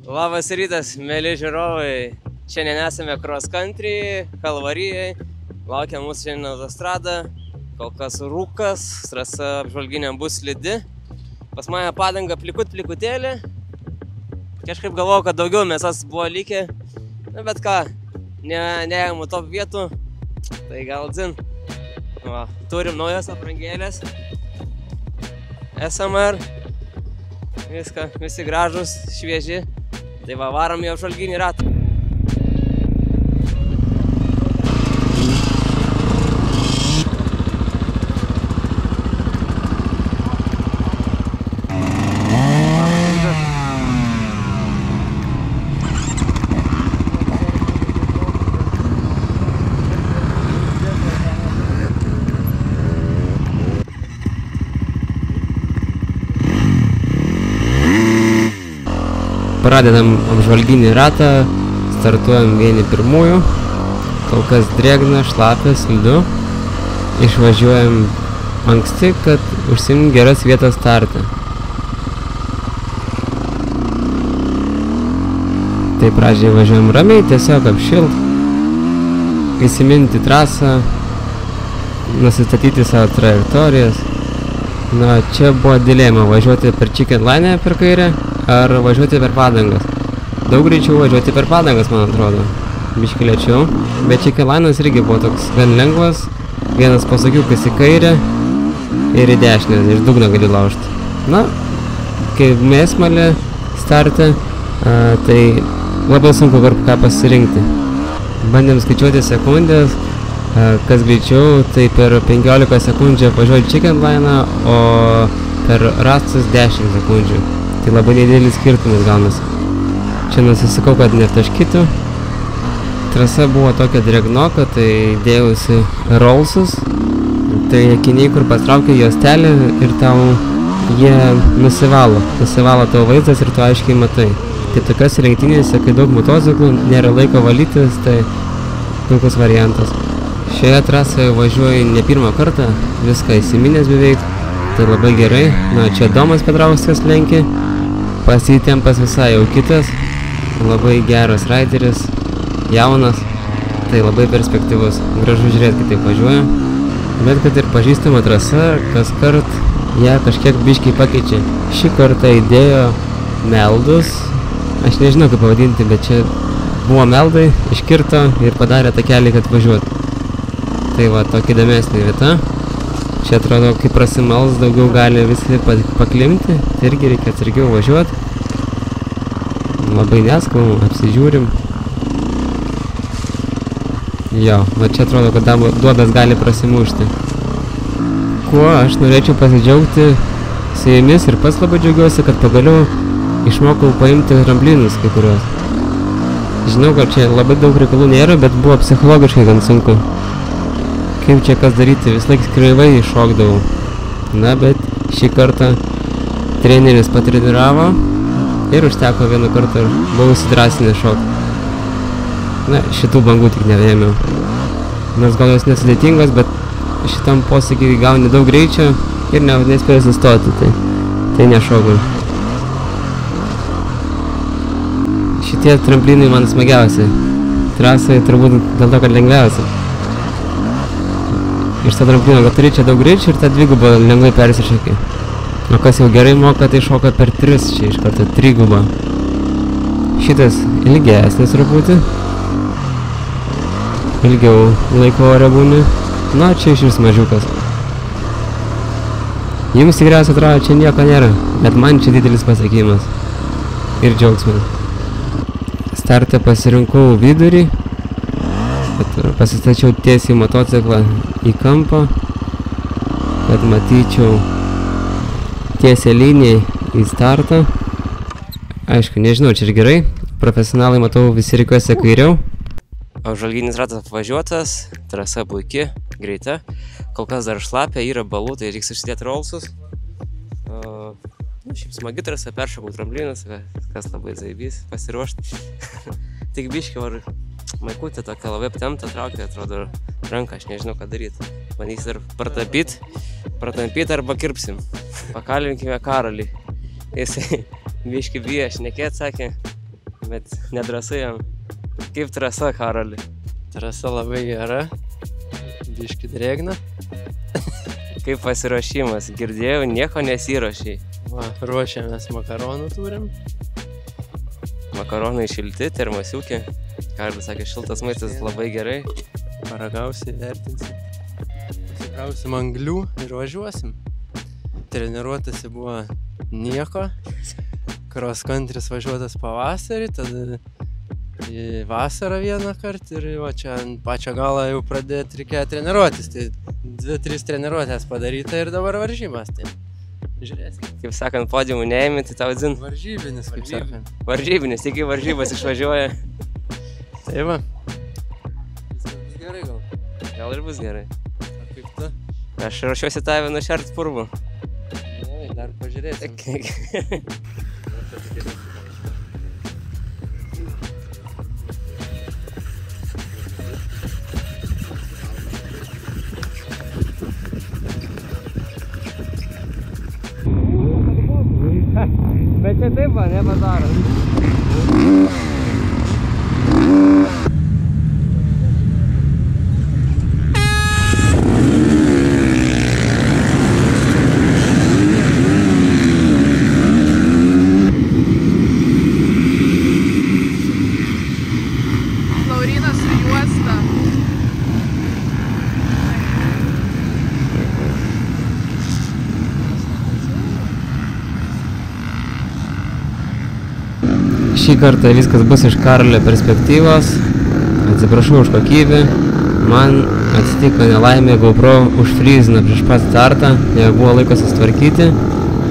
Labas rytas, mėly žiūrovai. Šiandien esame cross country, Kalvarijai. Laukia mūsų šiandien autostrada. Kol kas rūkas, trasa apžvalginė bus slidi. Pas mane padanga plikutėlė. Kažkaip galvojau, kad daugiau mesas buvo likę. Na, bet ką, neėmų top vietų. Tai gal dzin. Va, turim naujas aprangėlės. SMR. Viską, visi gražus, švieži. Tai va, varom į apžvalginį ratą. Pradedam apžvalginį ratą, startuojam vieni pirmųjų, kol kas drėgna, šlapia, slidu, išvažiuojam anksti, kad užsiimt geras vietas starte. Tai pradžiai važiuojam ramiai, tiesiog apšilt, įsiminti trasą, nusistatyti savo trajektorijas. Na, čia buvo dilema, važiuoti per Chicken Line per kairę, ar važiuoti per padangas. Daug greičiau važiuoti per padangas, man atrodo. Biškį lėčiau. Bet Chicken Line'as irgi buvo toks gan lengvas. Vienas pasakiukas į kairę ir į dešinę, iš dugno gali laužti. Na, kai mėsmalė starte, tai labai sunku ką pasirinkti. Bandėm skaičiuoti sekundės, kas greičiau, tai per 15 sekundžių važiuoju Chicken Line'ą, o per rastus 10 sekundžių. Tai labai nedėlis skirtumas gaunasi. Čia nusisakau, kad netaškytų. Trasa buvo tokia drėgnoka, tai dėjausi rollsus. Tai akiniai, kur patraukia juostelį ir tau jie nusivalo. Nusivalo tavo vaizdas ir tu aiškiai matai. Tai tokios lenktynėse, kai daug motociklų, nėra laiko valytis, tai puikus variantas. Šioje trasoje važiuoju ne pirmą kartą, viską įsiminęs beveik. Tai labai gerai. Na, čia Domas Petrauskas lenkia. Pasitempas visai jau kitas. Labai geras raideris, jaunas. Tai labai perspektyvus. Gražu žiūrėti, kaip taip važiuoja. Bet kad ir pažįstama trasa, kas kart ją kažkiek biškiai pakeičia. Šį kartą įdėjo meldus. Aš nežinau kaip pavadinti, bet čia buvo meldai, iškirto ir padarė takelį, kad važiuotų. Tai va, tokia įdomesnė vieta. Čia atrodo, kai prasimals, daugiau gali visi paklimti. Tai irgi reikia atsargiau važiuoti. Labai neskubam, apsižiūrim. Jo, va čia atrodo, kad duobės gali prasimušti. Kuo aš norėčiau pasidžiaugti su jumis ir pats labai džiaugiuosi, kad pagaliau išmokau paimti tramplinus kai kuriuos. Žinau, kad čia labai daug reikalų nėra, bet buvo psichologiškai gan sunku. Kaip čia kas daryti, vis laik kreivai iššokdavau. Na, bet šį kartą treneris patreniravo ir užteko vieną kartą ir buvau įsidrasinęs šokti. Na, šitų bangų tik nevėmiau. Nors gal jos nesudėtingos, bet šitam posūkiui gauni daug greičio ir nespėjau sustoti, tai nešokau. Šitie tramplinai man smagiausi. Trasai turbūt dėl to, kad lengviausia. Iš to tramplino, kad turi čia daug greičio ir tą dvigubą lengvai persišokė. O kas jau gerai moka, tai šoka per 3 čia iš karto, trigubą. Šitas ilgesnis truputį. Ilgiau laiko ore būni. Na, čia iš vis mažiukas. Jums tikriausiai atrodo, čia nieko nėra, bet man čia didelis pasiekimas. Ir džiaugsmas. Starte pasirinkau vidurį. Pasistačiau tiesiai motociklą į kampą, kad matyčiau tiesią liniją į startą. Aišku, nežinau, čia ir gerai. Profesionalai, matau, visi rikiuosi kairiau. Apžvalginis ratas apvažiuotas, trasa puiki, greita. Kol kas dar šlapia, yra balų, tai reiks užsidėti rollsus. Šiaip smagi trasa, peršokau tramplinus, kas labai zaibys pasiruošti. Tik biškį var maikutė tokia labai aptempta traukia, atrodo ranką, aš nežinau ką daryti. Bandys dar pratampyti arba kirpsim. Pakalbinkime Karolį. Jisai biškį bijo šnekėt, sakė, bet nedrąsai jam. Kaip trasa, Karoli? Trasa labai gera, biški drėgna. Kaip pasiruošimas? Girdėjau, nieko nesiruošiai. Va, ruošiamės makaronų turim. Makaronai šilti, termosiuki. Karolis sakė, šiltas maistas labai gerai. Paragausi, vertinsi. Pasikrausim anglių ir važiuosim. Treniruotasi buvo nieko. Cross country važiuotas pavasarį, tada į vasarą vieną kartą ir va čia ant pačio galo jau pradėti reikėjo treniruotis. Tai 2-3 treniruotės padaryta ir dabar varžymas. Tai žiūrėsim. Kaip sakant, podiumų neėmė, tai tau dzin. Varžybinis, kaip sakant. Varžybinis, tik į varžybas išvažiuoja. Tai va. Viskas bus gerai gal. Gal ir bus gerai. O kaip tu? Aš ruošiuosi tave nušert purvų. Gerai, dar pažiūrėsim. Bet čia taip va, ne bazaras. Laurynas su juosta. Šį kartą viskas bus iš Karolio perspektyvos. Atsiprašau už kokybę. Man atsitiko nelaimė, GoPro užfryzino prieš pat startą, nebuvo laiko susitvarkyti.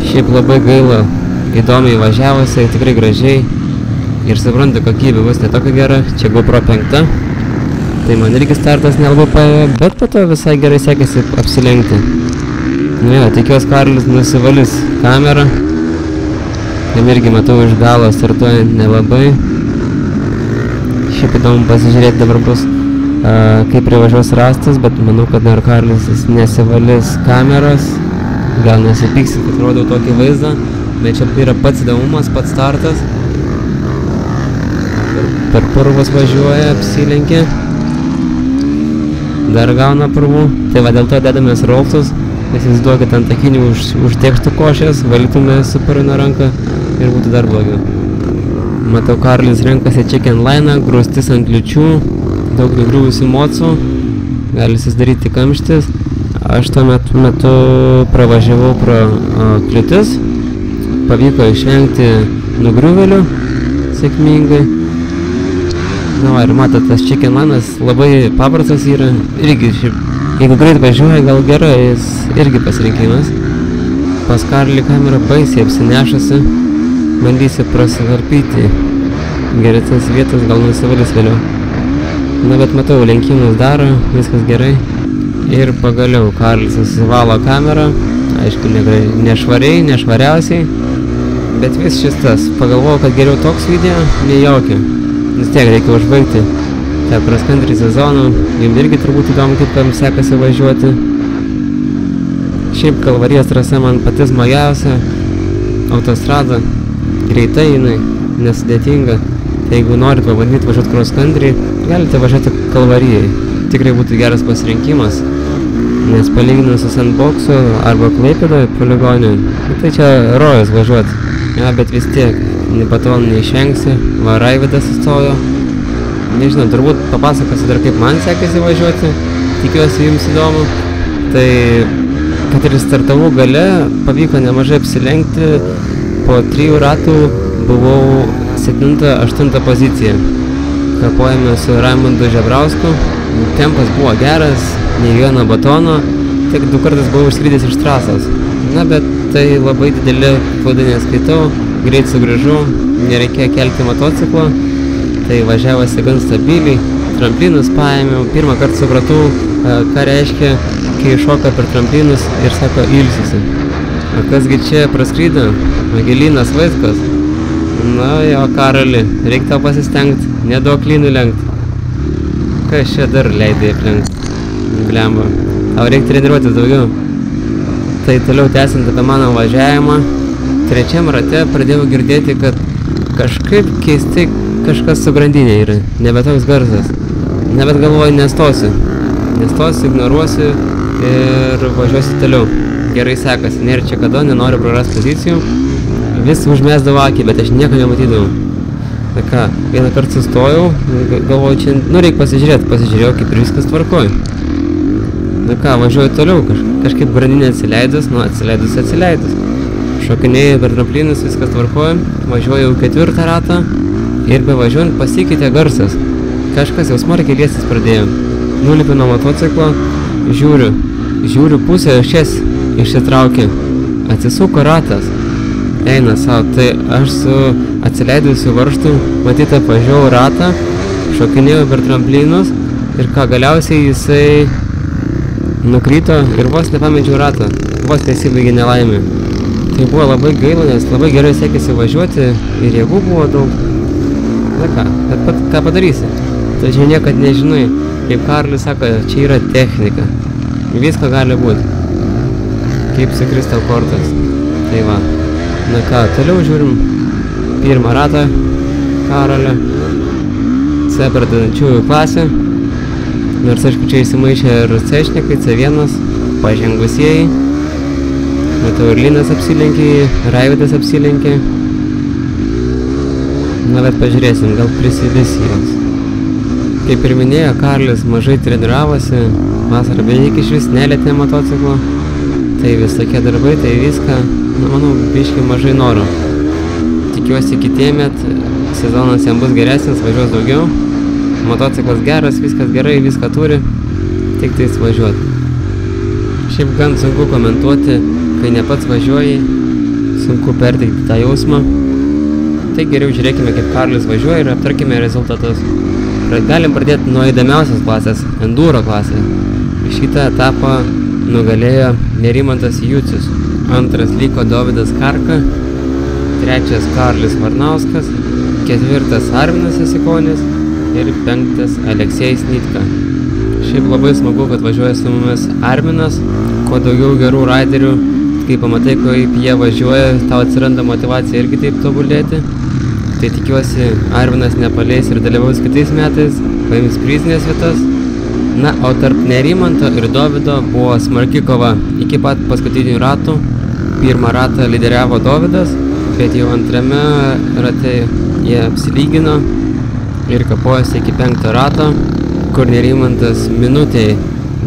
Šiaip labai gaila, įdomiai važiavosi, tikrai gražiai. Ir suprantu, kokybė bus netokia gera, čia GoPro 5. Tai man irgi startas nelabai paėjo, bet po to visai gerai sekėsi apsilenkti. Nu jo, tikiuosi Karolis nusivalys kamerą. Jam irgi matau iš galo startuojant nelabai. Šiaip įdomu pasižiūrėti dabar bus, kaip privažiuos rastas, bet manau, kad dar Karolis nesivalys kameros. Gal nesipyksit, kad rodau tokį vaizdą, bet čia yra pats įdomumas, pats startas. Per purvus važiuoja, apsilenkė. Dar gauna purvų. Tai va dėl to dedamės rolfus. Įsivaizduokit ant akinių užtekštų košės, valytume su parino ranką ir būtų dar blogiau. Matau, Karolis renkasi chicken line'ą, grūstis ant kliučių, daug nugriuvusių mocų, gali susidaryti kamštis. Aš tuo metu pravažiavau pro kliūtis, pavyko išvengti nugriuvelių sėkmingai. Na, ir matot, tas chicken line'as labai paprastas yra, irgi šiaip. Jeigu greit važiuoja, gal gerai, jis irgi pasirinkimas. Pas Karolį kamera baisiai apsinešusi, bandysiu prasikarpyti geresnės vietas, gal nusivalys vėliau. Na, bet matau, lenkimus daro, viskas gerai. Ir pagaliau Karolis susivalo kamerą, aišku, nešvariai, nešvariausiai, bet vis šis tas. Pagalvojau, kad geriau toks video, nei jokio. Vis tiek reikia užbaigti tą cross country sezoną, jums irgi turbūt įdomu, kaip kam sekasi važiuoti. Šiaip Kalvarijos trasa man pati smagiausia, autostrada, greitai jinai, nesudėtinga. Tai jeigu norit pabandyti važiuoti cross country, galite važiuoti Kalvarijai. Tikrai būtų geras pasirinkimas, nes palyginus su Sandboxu arba Klaipėdoje poligonė, tai čia rojus važiuoti. Ja, bet vis tiek, Batonų neišvengsi, va Raividas sustojo. Nežinau, turbūt papasakosiu dar, kaip man sekasi važiuoti, tikiuosi jums įdomu. Tai, kad ir startavau gale, pavyko nemažai apsilenkti, po 3 ratų buvau 7-8 poziciją. Kapojame su Raimundu Žebrausku, tempas buvo geras, nei vieno batono, tik 2 kartus buvau išskridęs iš trasos. Na, bet tai labai didelė klaida neskaitau, greit sugrįžau, nereikėjo kelti motociklo. Tai važiavosi gan stabiliai, tramplinus paėmiau, pirmą kartą supratau, ką reiškia, kai šoka per tramplinus ir sako ilsisi. O kasgi čia praskrydo? Magilinas Vaitkus. Na jo, Karoli, reikia tau pasistengti, neduok lynų lenkt. Kas čia dar leidai aplenkt? Blemba. Tau reikia treniruotis daugiau. Tai toliau tęsiant apie mano važiavimą, trečiam rate pradėjau girdėti, kad kažkaip keistai kažkas su grandinė yra, nebe toks garsas. Nebet galvoju, nestosiu, ignoruosiu ir važiuosiu toliau. Gerai sekasi, nėra čia kada, nenoriu prarasti pozicijų. Vis užmesdavo akį, bet aš nieko nematydavau. Na ką, vieną kartą sustojau, galvoju, čia, reikia pasižiūrėti, pasižiūrėjau, kaip ir viskas tvarkoju. Na ką, važiuoju toliau, kažkaip grandinė atsileidus, atsileidus. Šokinėjau per tramplinus, viskas tvarkoju, važiuoju 4 ratą ir bevažiuojant pasikeitė garsas. Kažkas jau smarkiai liestis pradėjo. Nulipiu nuo motociklo, žiūriu pusę šies išsitraukė, atsisuko ratas. Eina savo, tai aš su atsileidusiu varžtu matyt apvažiavau ratą, šokinėjau per tramplinus ir ką galiausiai jisai nukrito ir vos nepamečiau ratą, vos nesibaigė nelaimė. Tai buvo labai gaila, nes labai gerai sekėsi važiuoti ir jėgų buvo daug. Na ką, bet ką padarysi? Tačiau niekad nežinai, kaip Karolis sako, čia yra technika. Visko gali būti. Kaip su kristal kortas. Tai va. Na ką, toliau žiūrim pirmą ratą Karolio. C pradedančiųjų klasė. Nors aišku, čia įsimaišė ir C-šnikai, C1, pažengusieji. Matau, ir Linas apsilenkė, Raividas apsilenkė. Na, bet pažiūrėsim, gal prisivis jos. Kaip ir minėjo, Karolis mažai treniravosi, vasarą beveik iš vis nelietė motociklo. Tai visokie darbai, tai viską, manau, biškai mažai noro. Tikiuosi kitiemet sezonas jam bus geresnis, važiuos daugiau. Motociklas geras, viskas gerai, viską turi, tik tais važiuoti. Šiaip gan sunku komentuoti, kai ne pats važiuoji, sunku perteikti tą jausmą. Tai geriau žiūrėkime, kaip Karolis važiuoja ir aptarkime rezultatus. Galim pradėti nuo įdomiausios klasės, enduro klasė. Šitą etapą nugalėjo Nerimantas Jucius. Antras liko Dovydas Karka, trečias Karolis Varnauskas, ketvirtas Arminas Jasikonis ir penktas Aleksejus Nitka. Šiaip labai smagu, kad važiuoja su mumis Arminas, kuo daugiau gerų raiderių, kai pamatai, kaip jie važiuoja, tau atsiranda motyvacija irgi taip tobulėti. Tai tikiuosi, Arminas nepaleis ir dalyvaus kitais metais, paims prizinės vietas. Na, o tarp Nerimanto ir Dovydo buvo smarki kova iki pat paskutinių ratų. Pirmą ratą lyderiavo Dovydas, bet jau antrame rate jie apsilygino ir kapojosi iki 5 rato, kur Nerimantas minutėj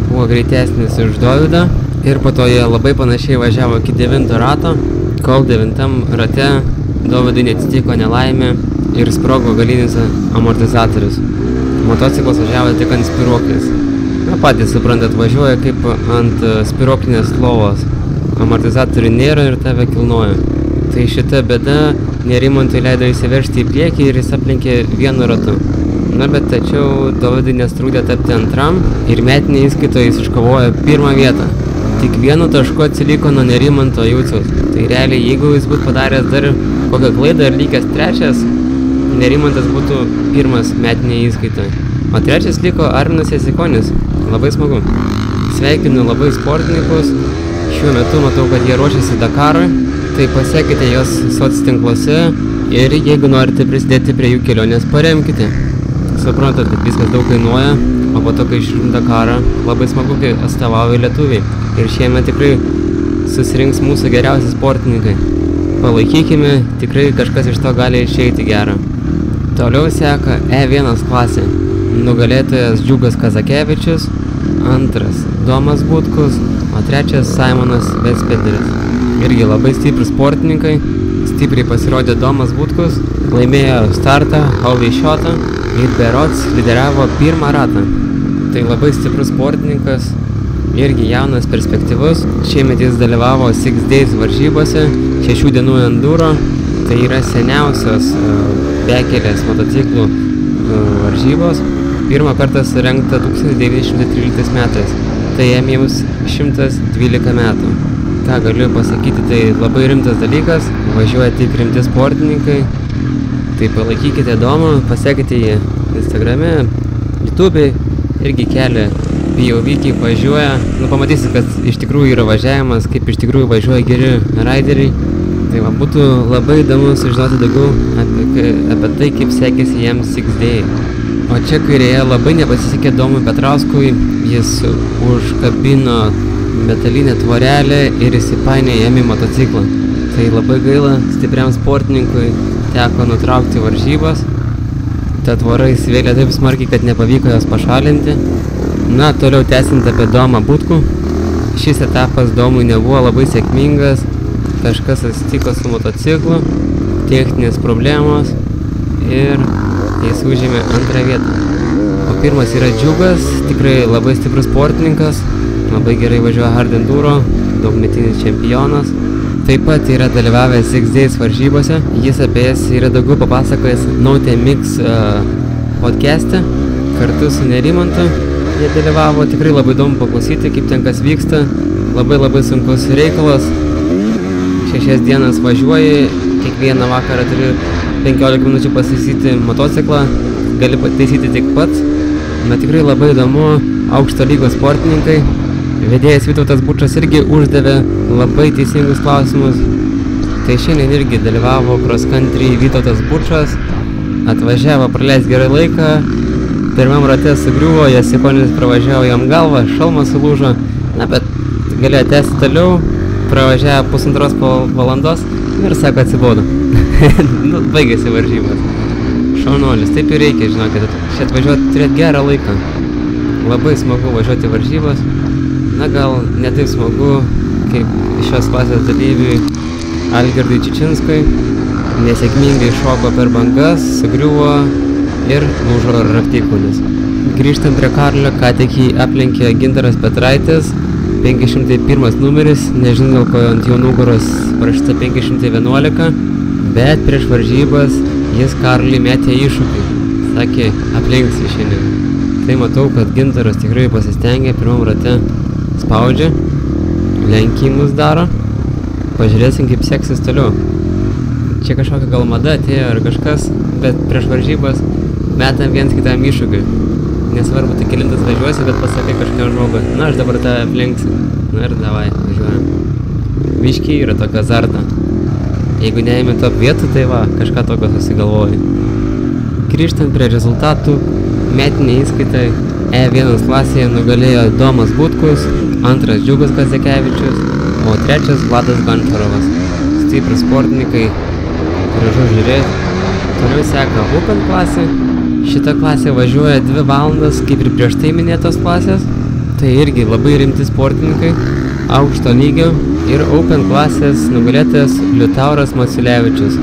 buvo greitesnis už Dovydą. Ir po to jie labai panašiai važiavo iki 9 rato, kol 9 rate Dovydui neatsitiko nelaimė ir sprogo galinis amortizatorius. Motociklas važiavo tik ant spiruoklės. Na, patys suprantat, važiuoja kaip ant spiruoklinės lovos. Amortizatorių nėra ir tave kilnoja. Tai šita bėda Nerimantui leido įsiveržti į priekį ir jis aplenkė vienu ratu. Na, bet tačiau Dovydui nestrūdė tapti antram ir metinėje įskaitoje jis iškovojo 1 vietą. Tik 1 tašku atsiliko nuo Nerimanto Juciaus. Tai realiai, jeigu jis būtų padaręs dar kokią klaidą ir lygęs 3, Nerimantas būtų 1 metinėje įskaitoje. O 3 liko Arminas Jasikonis. Labai smagu. Sveikinu labai sportininkus. Šiuo metu matau, kad jie ruošiasi Dakarui. Tai pasekite jos soctinkluose ir jeigu norite prisidėti prie jų kelionės, paremkite. Suprantat, kad viskas daug kainuoja, o po to, kai išrinkti Dakarą, labai smagu, kai atstovauja lietuviai. Ir šiemet tikrai susirinks mūsų geriausi sportininkai. Palaikykime, tikrai kažkas iš to gali išeiti gerą. Toliau seka E1 klasė. Nugalėtojas Džiugas Kazakevičius, antras Domas Butkus, o trečias Simonas Vespederis. Irgi labai stiprus sportininkai. Stipriai pasirodė Domas Butkus, laimėjo startą, Holy Shotą ir berods lyderiavo 1 ratą. Tai labai stiprus sportininkas, irgi jaunas, perspektyvus. Šiemet jis dalyvavo 6 Days varžybose, 6 dienų enduro. Tai yra seniausios bekelės motociklų varžybos. Pirmą kartą surengta 1913 metais. Tai jam jau 112 metų. Ką galiu pasakyti, tai labai rimtas dalykas. Važiuoja tik rimti sportininkai. Tai palaikykite Domą, pasekite jį Instagrame, YouTube'ai, irgi kelia POV, kaip važiuoja. Pamatysit, kad iš tikrųjų yra važiavimas, kaip iš tikrųjų važiuoja geri raideriai. Tai va, būtų labai įdomu sužinoti daugiau apie tai, kaip sekėsi jam Six Day. O čia kairėje labai nepasisekė Domui Petrauskui, jis užkabino metalinę tvorelę ir įsipainė jam į motociklą. Tai labai gaila, stipriam sportininkui teko nutraukti varžybas. Ta tvora įsivėlė taip smarkiai, kad nepavyko jos pašalinti. Na, toliau tęsiant apie Domą Butkų. Šis etapas Domui nebuvo labai sėkmingas. Kažkas atsitiko su motociklu, techninės problemos ir jis užėmė antrą vietą. O pirmas yra Džiugas, tikrai labai stiprus sportininkas, labai gerai važiuoja hard enduro, daugmetinis čempionas. Taip pat yra dalyvavęs Six Days varžybose, jis apie jas yra daugiau papasakojęs NoTMX podcast'e, kartu su Nerimantu. Jie dalyvavo, tikrai labai įdomu paklausyti, kaip ten kas vyksta, labai sunkus reikalas. 6 dienas važiuoji, kiekvieną vakarą turi 15 minučių pasitaisyti motociklą, gali pataisyti tik pats. Na tikrai labai įdomu, aukšto lygos sportininkai. Vedėjas Vytautas Bučas irgi uždavė labai teisingus klausimus. Tai šiandien irgi dalyvavo cross country Vytautas Bučas, atvažiavo praleisti gerai laiką, pirmam rate sugriuvo, Jasikonis pravažiavo jam galvą, šalmas sulūžo, na bet galėjo tęsti toliau. Pravažiavo 1,5 valandos ir sako atsibodo. Nu, baigėsi varžybos. Šaunuolis, taip ir reikia, žinokit, čia atvažiuoti turėti gerą laiką. Labai smagu važiuoti varžybos. Na gal ne taip smagu, kaip šios klasės dalyviui Algirdui Čičinskui. Nesėkmingai šoko per bangas, sugriuvo ir lūžo raktikaulys. Grįžtant prie Karlio, ką tik jį aplenkė Gintaras Petraitis. 501 numeris, nežinau, dėl ko ant jo nugaros parašyta 511, bet prieš varžybas jis Karlį metė iššūkį. Sakė, aplenksi šiandien. Tai matau, kad Gintaras tikrai pasistengė, pirmam rate spaudžia, lenkimus daro. Pažiūrėsim, kaip seksis toliau. Čia kažkokia gal mada atėjo ar kažkas, bet prieš varžybas metam viens kitam iššūkį. Nesvarbu, tai kelintas važiuosi, bet pasakai kažką žmogui. Na, aš dabar tą aplenksiu. Na ir davai, važiuojam. Biškiai yra tokia azarta. Jeigu neėmė top vietų, tai va, kažką tokio susigalvoji. Grįžtant prie rezultatų, metinė įskaitai E1 klasėje nugalėjo Domas Butkus, antras Džiugas Kazakevičius, o trečias Vladas Gančarovas. Stiprus sportininkai, gražu žiūrėti. Toliau seka Open klasė. Šita klasė važiuoja 2 valandas, kaip ir prieš tai minėtos klasės. Tai irgi labai rimti sportininkai, aukšto lygio ir Open klasės nugalėtojas Liutauras Maciulevičius.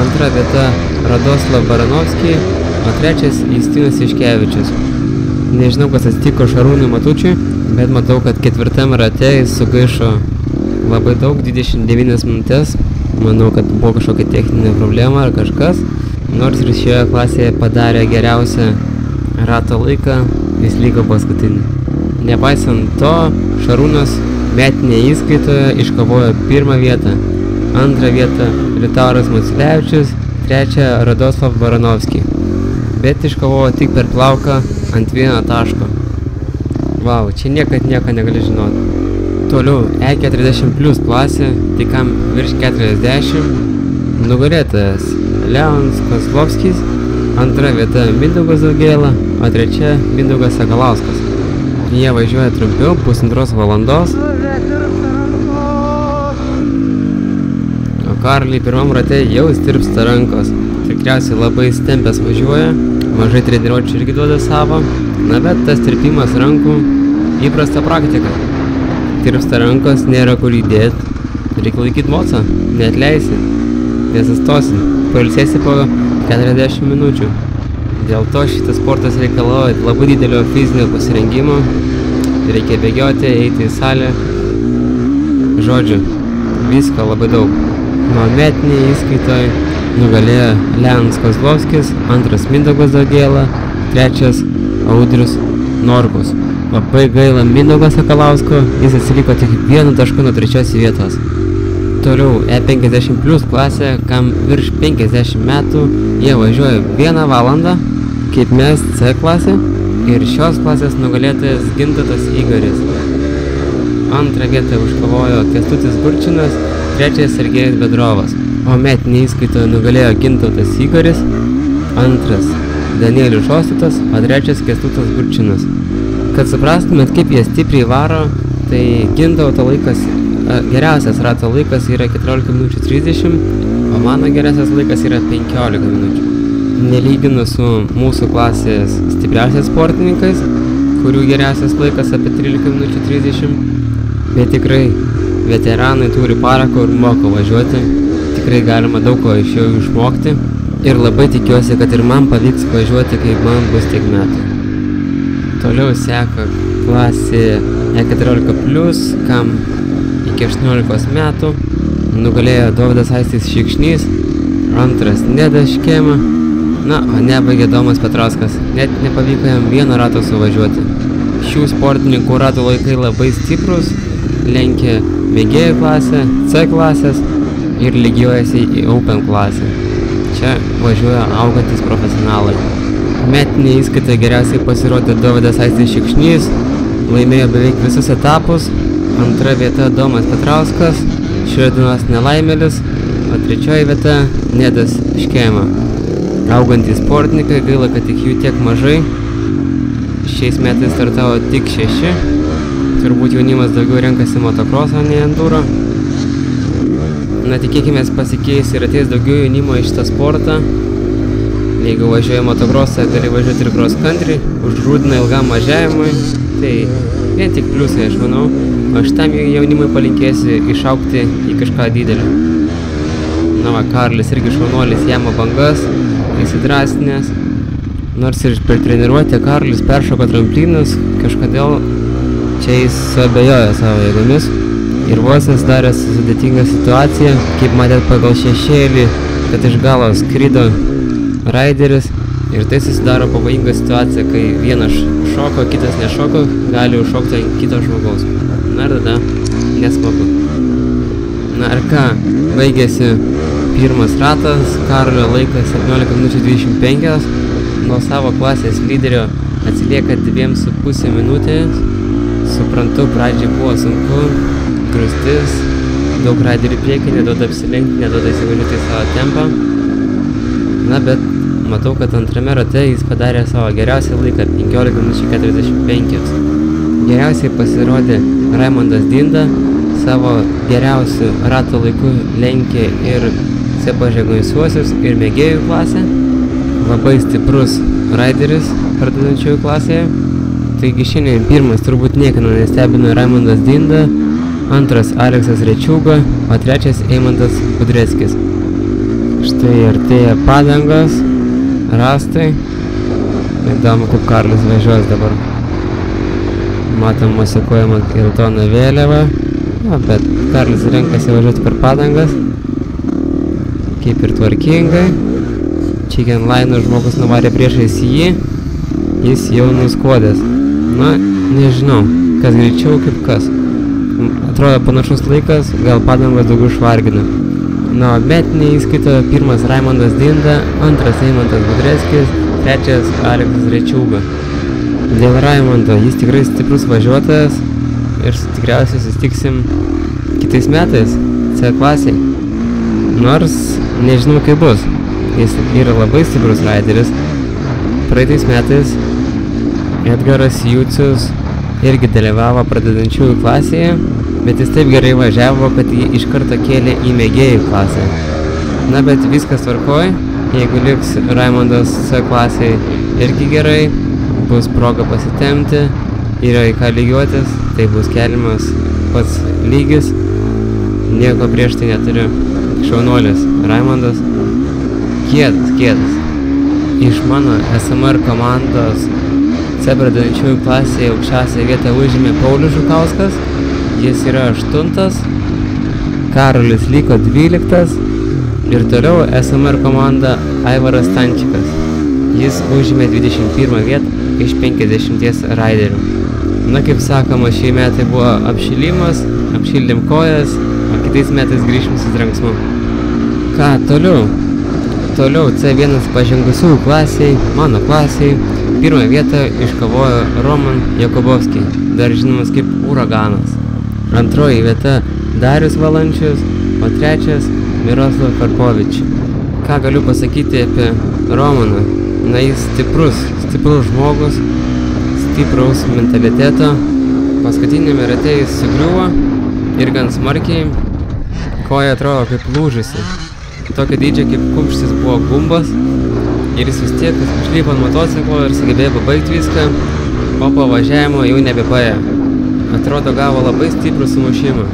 Antra vieta Radoslav Baranovski, o trečias Justinas Iškevičius. Nežinau, kas atsitiko Šarūnui Matučiui, bet matau, kad ketvirtam rate jis sugaišo labai daug, 29 minutės. Manau, kad buvo kažkokia techninė problema ar kažkas. Nors ir šioje klasėje padarė geriausią rato laiką, jis liko paskutinį. Nepaisant to, Šarūnas metinėje įskaitoje iškovojo 1 vietą, 2 vietą Liutauras Maciulevičius, 3 Radoslav Baranovski. Bet iškovojo tik per plauką ant 1 taško. Vau, čia niekad nieko negali žinoti. Toliau E40 plus klasė, tai kam virš 40, nugalėtojas Leonas Kozlovskis, 2 vieta Mindaugas Daugėla, o 3 Mindaugas Sakalauskas. Jie važiuoja trumpiau, 1,5 valandos. O Karlį pirmam rate jau stirpsta rankos. Tikriausiai labai stempęs važiuoja, mažai treniruočių irgi duoda savo. Na bet tas tirpimas rankų įprasta praktika. Tirpsta rankos, nėra kur įdėti. Reikia laikyti mocą, neatleisi, nesustosi. Pailsėsi po 40 minučių. Dėl to šitas sportas reikalauja labai didelio fizinio pasirengimo. Reikia bėgioti, eiti į salę. Žodžiu, visko labai daug. Nuo metinėje įskaitoje nugalėjo Leonas Kozlovskis, 2 Mindaugas Daugėla, 3 Audrius Norkus. Labai gaila Mindaugo Sakalausko, jis atsiliko tik 1 tašku nuo 3 vietos. Toliau E50 plus klasė, kam virš 50 metų, jie važiuoja 1 valandą, kaip mes C klasė, ir šios klasės nugalėtojas Gintautas Igoris. 2 vietą užkovojo Kęstutis Gurčinas, trečias Sergejus Bedrovas. O metinį įskaitą nugalėjo Gintautas Igoris, antras Danielius Šostatas, o trečias Kęstutas Burčinas. Kad suprastumėt, kaip jie stipriai varo, tai Gintauto laikas, geriausias rato laikas yra 14 minučių 30, o mano geriausias laikas yra 15 minučių. Nelyginu su mūsų klasės stipriausiais sportininkais, kurių geriausias laikas apie 13 minučių 30, bet tikrai veteranai turi parako ir moka važiuoti, tikrai galima daug ko iš jų išmokti ir labai tikiuosi, kad ir man pavyks važiuoti, kai man bus tiek metų. Toliau seka klasė E14+, kam iki 18 metų, nugalėjo Dovydas Aistis Šikšnys, antras Nedas Škėma, na, o nebaigė Domas Petrauskas, net nepavyko jam vieno rato suvažiuoti. Šių sportininkų ratų laikai labai stiprus, lenkia mėgėjų klasę, C klasės ir lygiuojasi į Open klasę. Čia važiuoja augantis profesionalai. Metinė įskaita geriausiai pasirodė Dovydas Aistis Šikšnys, laimėjo beveik visus etapus, antra vieta Domas Petrauskas, šios dienos nelaimėlis, o trečioji vieta Nedas Škėma. Augantys sportininkai, gaila, kad tik jų tiek mažai. Šiais metais startavo tik 6. Turbūt jaunimas daugiau renkasi motokrosą, nei enduro. Na, tikėkimės pasikeis ir ateis daugiau jaunimo į šitą sportą. Jeigu važiuoja motokrosą, gali važiuoti ir cross country, užgrūdina ilgam važiavimui. Tai vien tik pliusai, aš manau. O šitam jaunimui palinkėsiu išaugti į kažką didelį. Na va, Karlis irgi šaunuolis jama bangas, įsidrastinės. Nors ir per treniruotę Karlis peršoko tramplinus, kažkodėl čia jis suabejojo savo jėgomis. Ir vos susidarė sudėtingą situaciją, kaip matėt pagal šešėlį, kad iš galo skrido raideris. Ir tai susidaro pavojinga situacija, kai vienas šoko, kitas nešoko, gali užšokti ant kito žmogaus. Na ir tada nesmagu. Na ir ką, baigėsi pirmas ratas, Karolio laikas 17 minučių 25, nuo savo klasės lyderio atsilieka 2,5 minutės. Suprantu, pradžiai buvo sunku, grūstis, daug raiderių priekį, neduoda apsilenkti, neduoda įsivažiuoti į savo tempą. Na, bet matau, kad antrame rate jis padarė savo geriausią laiką 15 minučių 45. Geriausiai pasirodė Raimondas Dinda, savo geriausių rato laikų lenkė ir C pažegusiuosius ir mėgėjų klasę. Labai stiprus raideris pradedančiųjų klasėje. Taigi šiandien pirmas turbūt niekino nestebino Raimondas Dinda, antras Aleksas Rečiūga, o trečias Eimantas Budreckis. Štai artėja padangos, rastai. Įdomu, kaip Karlis važiuos dabar. Matom mosikuojama geltona vėliava, bet Karlis renkasi važiuoti per padangas. Kaip ir tvarkingai. Chicken Line žmogus nuvarė priešais jį, jis jau nuskuodęs. Na, nežinau, kas greičiau kaip kas. Atrodo panašus laikas, gal padangos daugiau švargina. Na, metinė įskaita pirmas Raimondas Dinda, antras Eimantas Budreckis, trečias Aleksas Rečiūga. Dėl Raimondo jis tikrai stiprus važiuotojas ir tikriausiai susitiksim kitais metais C klasėje. Nors nežinau kaip bus. Jis yra labai stiprus raideris. Praeitais metais Edgaras Jucius irgi dalyvavo pradedančiųjų klasėje, bet jis taip gerai važiavo, kad jį iš karto kėlė į mėgėjų klasę. Na, bet viskas tvarkoj. Jeigu liks Raimondas C klasėje irgi gerai, bus proga pasitemti, yra į ką lygiuotis, tai bus keliamas pats lygis. Nieko prieš tai neturiu. Šaunuolis Raimondas. Kietas. Iš mano SMR komandos C pradedančiųjų klasėje aukščiausią vietą užėmė Paulius Žukauskas. Jis yra 8. Karolis liko 12. Ir toliau SMR komanda Aivaras Stančikas. Jis užėmė 21 vietą iš 50 raiderių. Na, kaip sakoma, šie metai buvo apšilimas, apšildėm kojas, o kitais metais grįžim su trenksmu. Ką toliau? Toliau C1 pažengusiųjų klasiai, mano klasiai, pirmą vietą iškovojo Roman Jakubovskiai, dar žinomas kaip Uraganas. Antroji vieta Darius Valančius, o trečias Miroslav Karpovič. Ką galiu pasakyti apie Romaną? Na, jis stiprus žmogus, stipraus mentaliteto. Paskutinėme rate jis sugriuvo ir gan smarkiai, koja atrodo kaip lūžusi. Tokio dydžio kaip kumštis buvo gumbas ir jis vis tiek išlipo ant motociklo ir sugebėjo pabaigti viską, o po važiavimo jau nebepaėjo. Atrodo gavo labai stiprų sumušimą.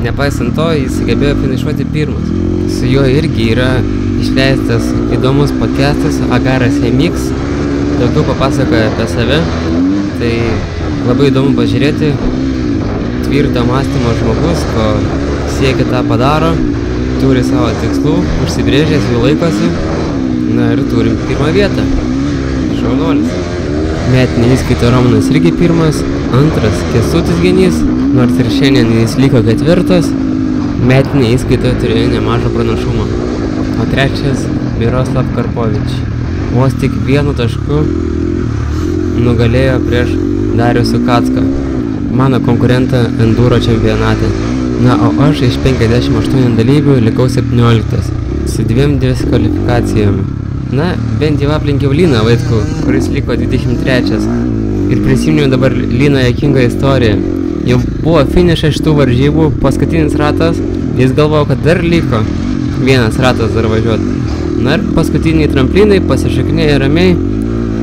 Nepaisant to, jis sugebėjo finišuoti pirmas. Su juo irgi yra išleistas įdomus podcastas Agaras MX. Daugiau papasakoja apie save. Tai labai įdomu pažiūrėti. Tvirto mąstymo žmogus, ko siekia tą padaro, turi savo tikslų, užsibrėžęs jų laikosi. Na ir turim pirmą vietą. Šaunuolis. Metinė įskaita Romanas irgi pirmas, antras Kęstutis Genys, nors ir šiandien jis liko ketvirtas, metinė įskaita turėjo nemažą pranašumą. O trečias Miroslav Karpovič. Vos tik 1 tašku nugalėjo prieš Darių Sukacką, mano konkurentą enduro čempionate. Na, o aš iš 58 dalyvių likau 17, su 2 diskvalifikacijomis. Na, bent jau aplenkiau Liną Vaitkų, kuris liko 23. Ir prisiminiau dabar Lino juokingą istoriją. Jau buvo finišas šitų varžybų, paskutinis ratas, jis galvojo, kad dar liko 1 ratas dar važiuoti. Na ir paskutiniai tramplinai pasišakinėjo ramiai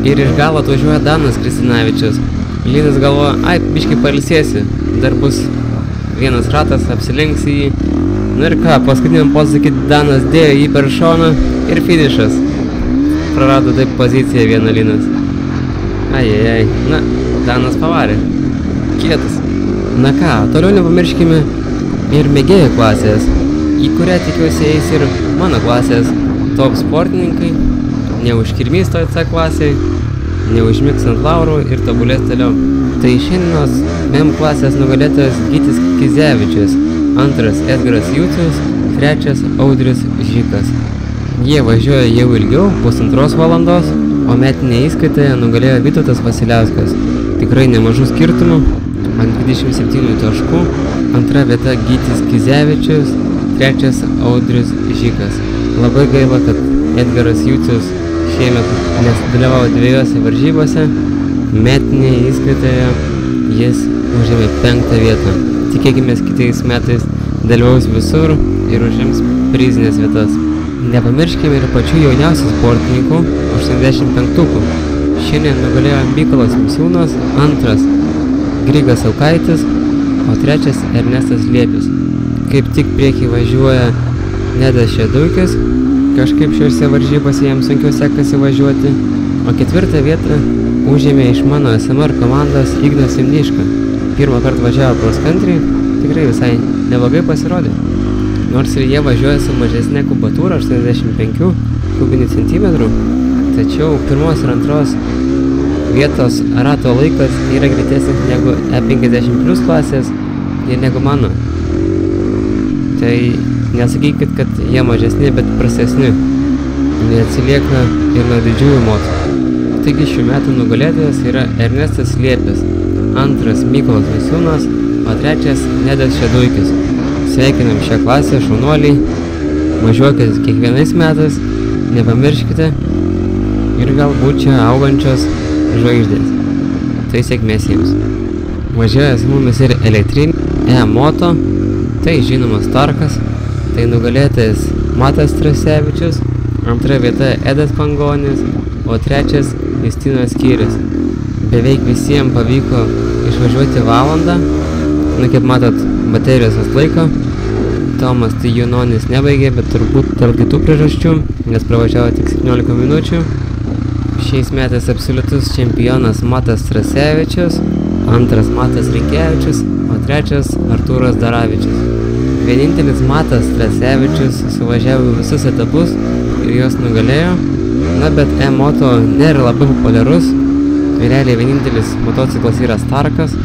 ir iš galo atvažiuoja Danas Kristinavičius. Linas galvoja, ai, biškai pailsėsi, dar bus 1 ratas, apsilenks į jį. Na ir ką, paskutiniam posakį Danas dėjo jį per šoną ir finišas. Prarado taip poziciją vieną Linas. Ai, na, Danas pavarė. Kietas. Na ką, toliau nepamirškime ir mėgėjų klasės, į kurią tikiuosi eis ir mano klasės top sportininkai, neužkirmys toj C klasėj, neužmigs ant laurų ir tobulės toliau. Tai šiandienos MEM klasės nugalėtojas Gytis Kizevičius, antras Edgaras Jucius, trečias Audrius Žikas. Jie važiuoja jau ilgiau, 1,5 valandos, o metinėje įskaitoje nugalėjo Vytautas Vasiliauskas. Tikrai nemažų skirtumų, ant 27 taškų, antra vieta Gytis Kizevičius, trečias Audrius Žikas. Labai gaila, kad Edgaras Jucius šiemet nesudalyvavo 2 varžybose, metinėje įskaitoje jis užėmė 5 vietą. Tikėkime, kitais metais dalyvaus visur ir užims prizinės vietas. Nepamirškime ir pačių jauniausių sportininkų 85-ukų. Šiandien nugalėjo Mykolas Misiūnas, antras Grigas Aukaitis, o trečias Ernestas Liepius. Kaip tik priekį važiuoja Nedas Šeduikis, kažkaip šiose varžybose jam sunkiau sekasi važiuoti, o 4 vietą užėmė iš mano SMR komandos Ignas Simniška. Pirmą kartą važiavo cross country, tikrai visai neblogai pasirodė. Nors ir jie važiuoja su mažesnė kubatūra 85 kubinių centimetrų, tačiau pirmos ir antros vietos rato laikas yra greitesnis negu E50+ klasės ir negu mano. Tai nesakykit, kad jie mažesni, bet prastesni. Neatsilieka ir nuo didžiųjų motų. Taigi šių metų nugalėtojas yra Ernestas Liepius, antras Mykolas Misiūnas, o trečias Nedas Šeduikis. Sveikinam šią klasę, šaunuoliai, važiuokit kiekvienais metais, nepamirškite ir galbūt čia augančios žvaigždės. Tai sėkmės jiems. Važiuoja su mumis ir elektrinį E-moto, tai žinomas Starkas, tai nugalėtojas Matas Trasevičius, antra vieta Edas Pangonis, o trečias Justinas Kyris. Beveik visiems pavyko išvažiuoti valandą, kaip matot, baterijos atlaiko. Tomas tai Junonis nebaigė, bet turbūt dėl kitų priežasčių, nes pravažiavo tik 17 minučių. Šiais metais absoliutus čempionas Matas Trasevičius, antras Matas Rinkevičius, o trečias Artūras Daravičius. Vienintelis Matas Trasevičius suvažiavo visus etapus ir juos nugalėjo. Na, bet E-moto nėra labai populiarus. Realiai vienintelis motociklas yra Starkas.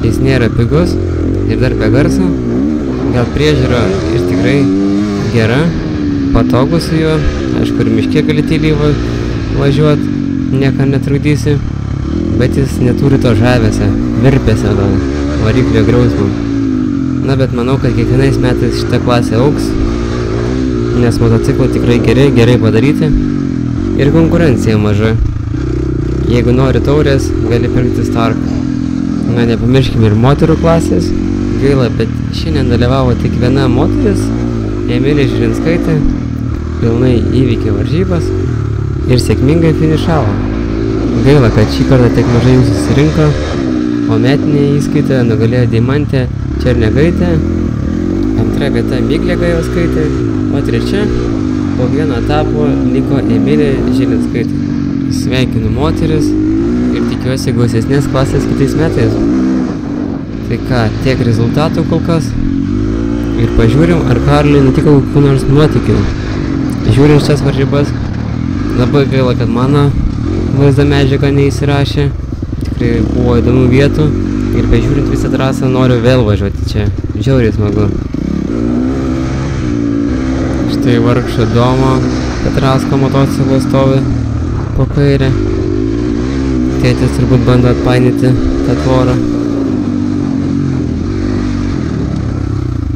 Jis nėra pigus ir dar be garso. Gal priežiūra ir tikrai gera, patogu su juo. Aišku, ir miške gali tyliai važiuoti, niekam netrukdysi. Bet jis neturi to žavesio, virpesio to variklio grausmo. Na, bet manau, kad kiekvienais metais šita klasė auks, nes motociklai tikrai gerai padaryti ir konkurencija maža. Jeigu nori taurės, gali pirkti Stark. Na, nepamirškime ir moterų klasės. Gaila, bet šiandien dalyvavo tik viena moteris, Emilija Žilinskaitė, pilnai įveikė varžybas ir sėkmingai finišavo. Gaila, kad šį kartą tiek mažai jų susirinko, o metinėje įskaitoje nugalėjo Deimantė Černegaitė, antra vieta Miglė Gajauskaitė, o trečia po vieno etapo liko Emilija Žilinskaitė. Sveikinu moteris ir tikiuosi gausesnės klasės kitais metais. Tai ką, tiek rezultatų kol kas ir pažiūrim, ar Karliui nutiko kokių nors nuotykių. Žiūrint šias varžybas, labai gaila, kad mano vaizdo medžiaga neįsirašė. Tikrai buvo įdomių vietų ir bežiūrint visą trasą noriu vėl važiuoti čia. Žiauriai smagu. Štai vargšo Domo Petrausko motociklas stovi po kairę. Tėtis turbūt bando atpainyti tą tvorą.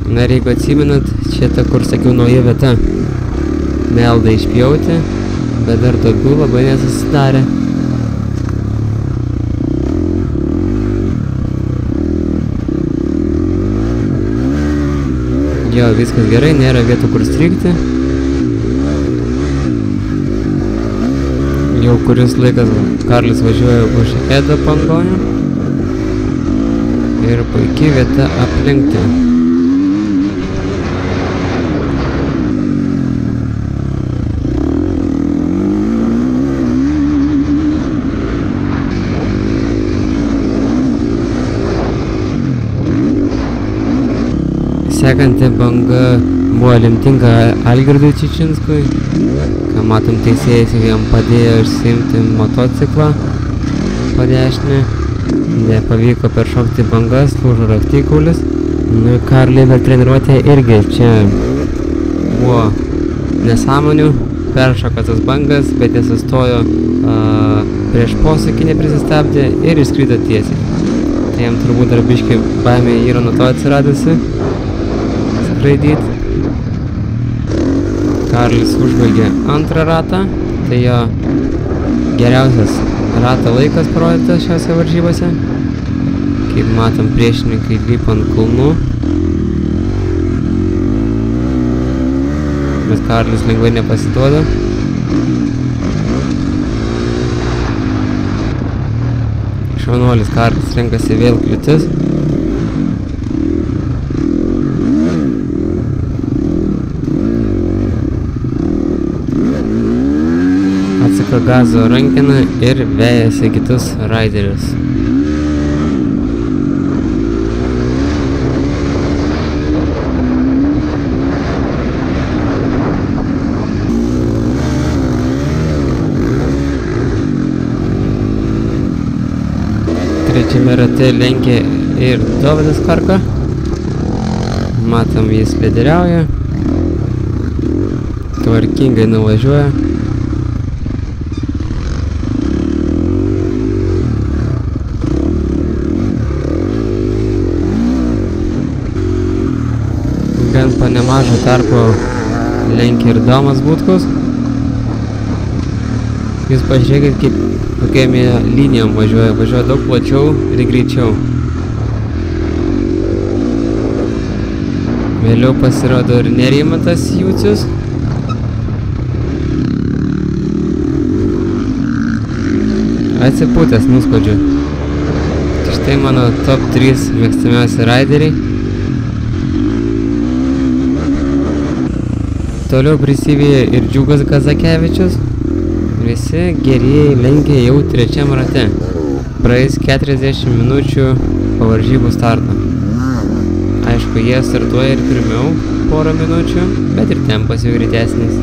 Na ir jeigu atsimenat, čia ta, kur sakiau, nauja vieta. Meldą išpjauti, bet dar tokių labai nesusidarė. Jo, viskas gerai, nėra vietų kur strigti. Jau kuris laikas Karlis važiuoja už Edo Pangonio. Ir puikiai vieta aplenkti. Sekanti banga buvo lemtinga Algirdui Čičinskui, ką matom, teisėjas jam padėjo išsiimti motociklą po dešinę, nepavyko peršokti bangas, lūžo raktikaulis. Nu ir Karliui per treniruotę irgi čia buvo nesąmonių, peršoko tas bangas, bet jis sustojo prieš posūkį, neprisistabdė ir išskrido tiesiai. Tai jam turbūt dar biškį baimė yra nuo to atsiradusi. Skraidyt. Karlis užbaigė antrą ratą, tai jo geriausias rato laikas parodytas šiose varžybose. Kaip matom, priešininkai lipa ant kulnų. Bet Karlis lengvai nepasiduoda. Šaunuolis Karlis renkasi vėl kliūtis. Atsika gazo rankeną ir vejasi kitus raiderius. Trečiame rate lenkė ir Dovydas Karka. Matom, jis lyderiauja. Tvarkingai nuvažiuoja. Gan po nemažo tarpo lenkia ir Domas Butkus. Jūs pažiūrėkit, kaip kokiam linijom važiuoja daug plačiau ir greičiau. Vėliau pasirodo ir Nerimantas Jucius. Atsipūtęs nuskodžiu. Štai mano top 3 mėgstamiausi raideriai. Toliau prisivėja ir Džiugas Kazakevičius. Visi gerieji lenkia jau trečiam rate. Praeis 40 minučių po varžybų starto. Aišku, jie startuoja ir pirmiau porą minučių, bet ir tempas jau greitesnis.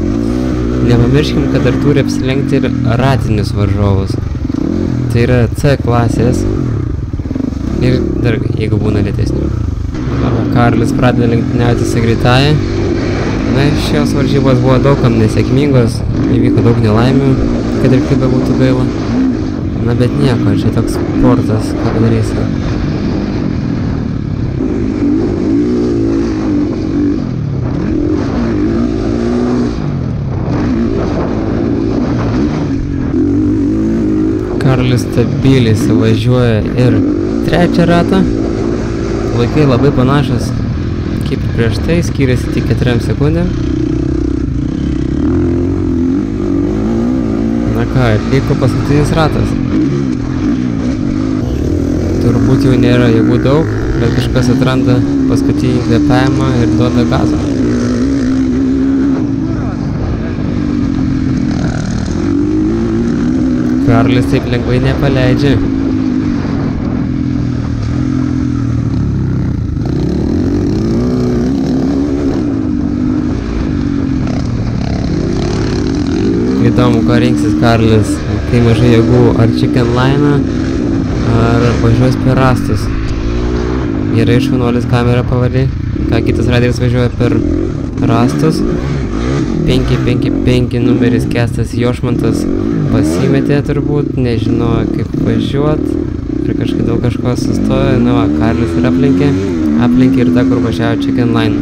Nepamirškim, kad dar turi apsilenkti ir ratinius varžovus. Tai yra C klasės ir dar, jeigu būna lėtesnių. Karlis pradeda lenktyniauti su greitąja. Na, šios varžybos buvo daugam nesėkmingos, įvyko daug nelaimių, kad ir kaip bebūtų gaila. Na, bet nieko, čia toks sportas, ką padarysi. Karolis stabiliai suvažiuoja ir trečią ratą. Laikai labai panašus kaip ir prieš tai, skiriasi tik 4 sekundėm. Na ką, liko paskutinis ratas. Turbūt jau nėra jėgų daug, bet kažkas atranda paskutinį kvėpavimą ir duoda gazą. Karolis taip lengvai nepaleidžia. Įdomu, ką rinksis Karolis, kai mažai jėgų, ar chicken line, ar važiuos per rastus. Gerai, šaunuolis kamerą pavalė, ką kitas raideris važiuoja per rastus. 555 numeris Kęstas Jošmantas pasimetė turbūt, nežinojo kaip važiuot, ir kažkodėl kažko sustojo. Na va, Karolis ir aplenkė ir tą, kur važiavo chicken line.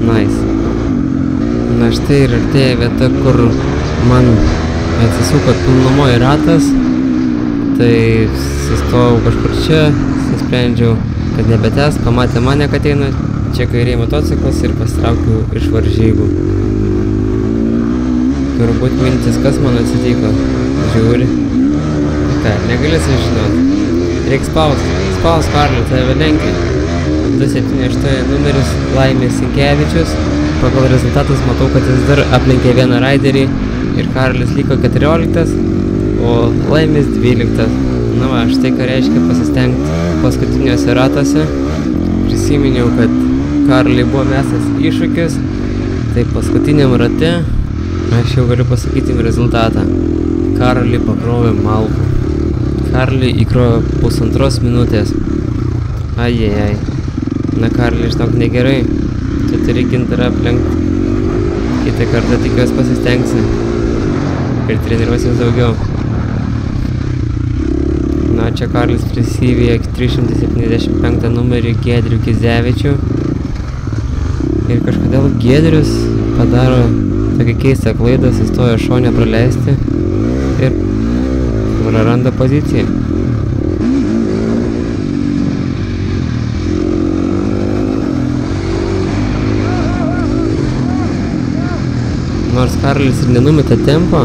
Nice. Na štai ir artėja vieta, kur man atsisuko pilnumoje ratas, tai sustojau kažkur čia, susprendžiau, kad nebetęs, pamatė mane, kad eina čia kairiai motociklas ir pasitraukiau iš varžybų. Turbūt mintis, kas man atsitiko, žiūri. Ką, negali sužinoti. Reiks spaus Karlį, tave lenkia. 278 numeris Laimės Sinkevičius. Pagal rezultatus matau, kad jis dar aplenkė vieną raiderį ir Karolis liko 14, o Laimės 12. Na va, štai ką reiškia pasistengti paskutiniuose ratuose. Prisiminiau, kad Karoliui buvo mestas iššūkis, tai paskutiniam rate aš jau galiu pasakyti rezultatą. Karoliui pakrovė malkų. Karoliui įkrovė 1,5 minutės. Ajajaj. Na Karoliui, žinok, negerai. Tu turi gintarą aplenkti. Kitą kartą tikiuosi pasistengsi. Ir treniruosies daugiau. Na, čia Karolis prisivyja 375 numerį Giedrių Kizevičių. Ir kažkodėl Giedrius padaro tokį keistą klaidą, sustoja šone praleisti ir praranda poziciją. Nors Karolis ir nenumetė tempo,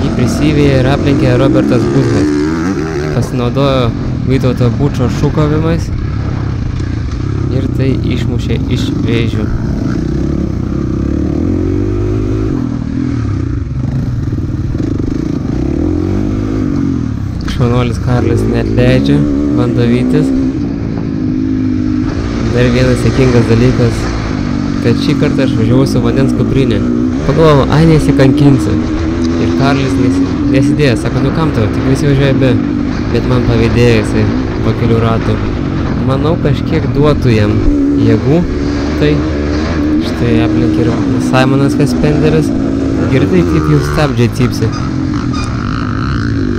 jį prisivyja ir aplenkė Robertas Buznas. Pasinaudojo Vytauto Bučo šūkavimais ir tai išmušė iš vėžių. Šaunuolis Karolis neatleidžia, bando vytis. Dar vienas sėkmingas dalykas, kad šį kartą aš važiavau su vandens kuprinė. Pagalvojau, ai nesikankinsiu. Ir Karolis nesidėjo, sako, nu kam tau, tik visi važiuoja bet man pavydėjo jisai po kelių ratų. Manau, kažkiek duotų jam jėgų, tai štai aplenkė ir Simonas Kaspenderis. Girdai, kaip jau stabdžiai cypsi.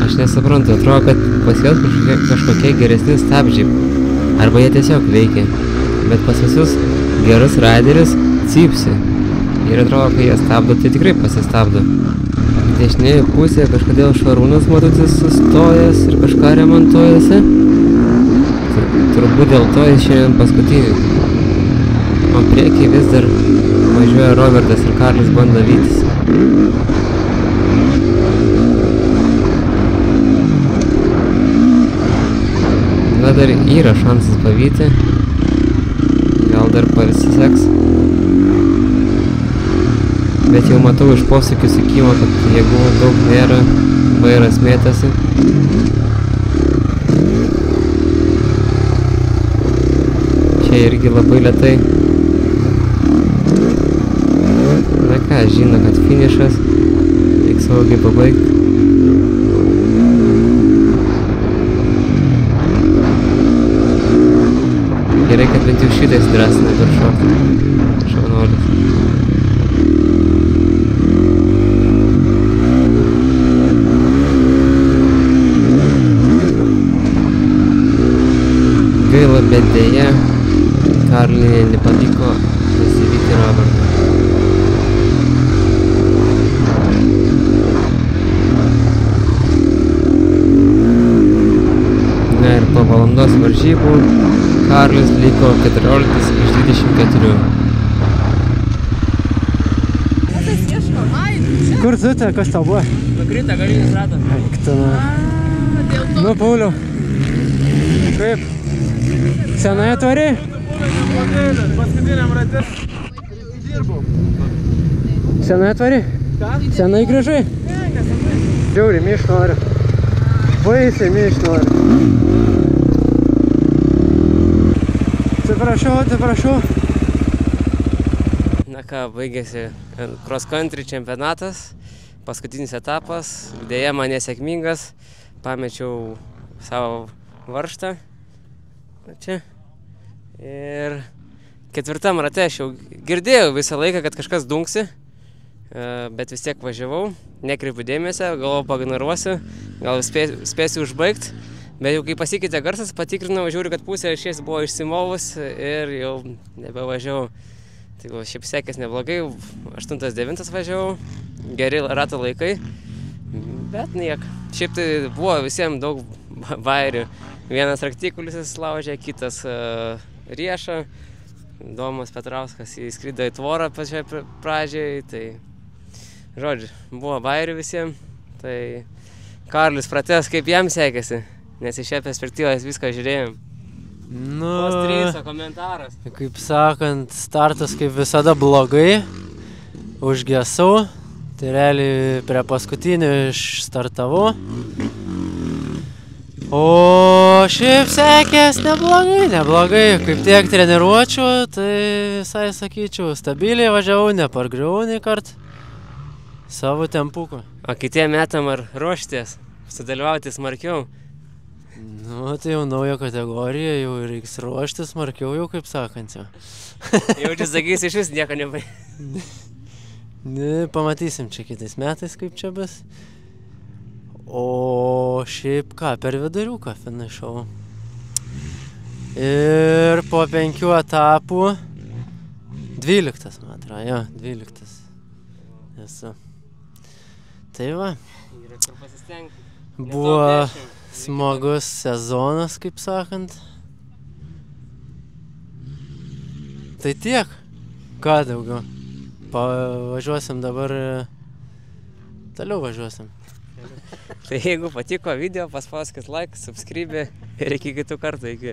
Aš nesuprantu, atrodo, kad pas juos kažkokie geresni stabdžiai. Arba jie tiesiog veikia. Bet pas visus gerus raiderius cypsi. Ir atrodo, kai jie stabdo, tai tikrai pasistabdo. Dešinėje pusėje kažkodėl Šarūnas matotis sustojęs ir kažką remontuojasi. Turbūt dėl to jis šiandien paskutinis. O priekyje vis dar važiuoja Robertas ir Karolis bando vytis. Na, dar yra šansas pavyti. Gal dar pasiseks. Bet jau matau iš posūkių sukimo, kad jėgų daug nėra, vairas mėtasi. Čia irgi labai lėtai. Na ką, žino, kad finišas, reiks saugiai pabaigti. Gerai, kad bent jau šitais drąsina per šoką. Šaunuolis. Gaila, bet dėja, Karoliui nepavyko pasivyti Robertą. valandos varžybų Karolis liko 14 iš 24. Kur tu te, kas tau buvo? Nukrita galinis ratas. Nu, Pauliau. Kaip? Senai atvariai? Paskutiniam rate dirbau. Senai atvariai? Ką? Senai grįžai? Žiauriai, myš noriu. Baisiai myš noriu. Atsiprašau. Na ką, baigėsi cross country čempionatas, paskutinis etapas, dėja man nesėkmingas, pamečiau savo varžtą čia ir ketvirtam rate aš jau girdėjau visą laiką, kad kažkas dunksi, bet vis tiek važiavau, nekreipiu dėmesio, galvoju paignoruosiu, gal spėsiu užbaigti, bet jau kai pasikeitė garsas, patikrinau, žiūriu, kad pusė ašies buvo išsimovus ir jau nebevažiavau. Tai buvo šiaip sekės neblogai, 8-9 važiavau, geri rato laikai, bet niek. Šiaip tai buvo visiems daug bairių. Vienas raktikulis laužė, kitas riešą, Domas Petrauskas įskrido į tvorą pačioj pradžiai, tai žodžiu, buvo bairių visiems. Tai Karolis pratęs, kaip jam sekėsi, nes iš šią perspektyvą viską žiūrėjom. Nu, Postryso komentaras. kaip sakant, startas kaip visada blogai, užgesau, tai realiai prie paskutinio išstartavau. O šiaip sekės neblogai, kaip tiek treniruočių, tai visai sakyčiau, stabiliai važiavau, nepargriuvau nei kart, savo tempuku. O kitiem metam ar ruošties, sudalyvauti smarkiau? Nu, tai jau nauja kategorija, jau reiks ruoštis smarkiau, jau kaip sakant jau. Jaučiu, sakys, iš vis nieko nebai. Pamatysim čia kitais metais, kaip čia bus. O šiaip ką, per viduriuką finišavau. Ir po 5 etapų 12, man atrodo, jo, 12 esu. Tai va, buvo smagus sezonas, kaip sakant. Tai tiek. Ką daugiau? Važiuosim dabar, toliau važiuosim. Tai jeigu patiko video, paspauskit like, subscribe ir iki kitų kartų. Iki.